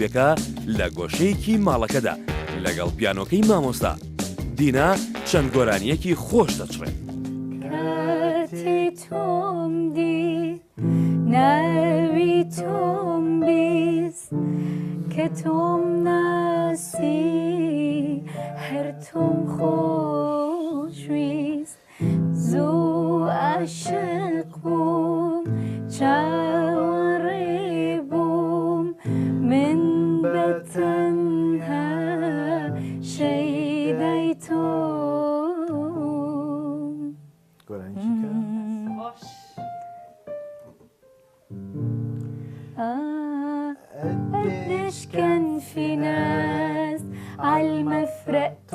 بێکە لە گۆشەیەکی ماڵەکەدا لەگەڵ پیانۆکەی مامۆستا دینا چەند گۆرانیەکی خۆش دەچڕێت. کاتی تۆم دید ناوی تۆم بیست کە تۆم ناسی هەر تۆم خۆشویست زوو عاشق بووم چاوەڕێ بووم من بەتەنها شەیدای تۆم. قديش كان في ناس عالمفرق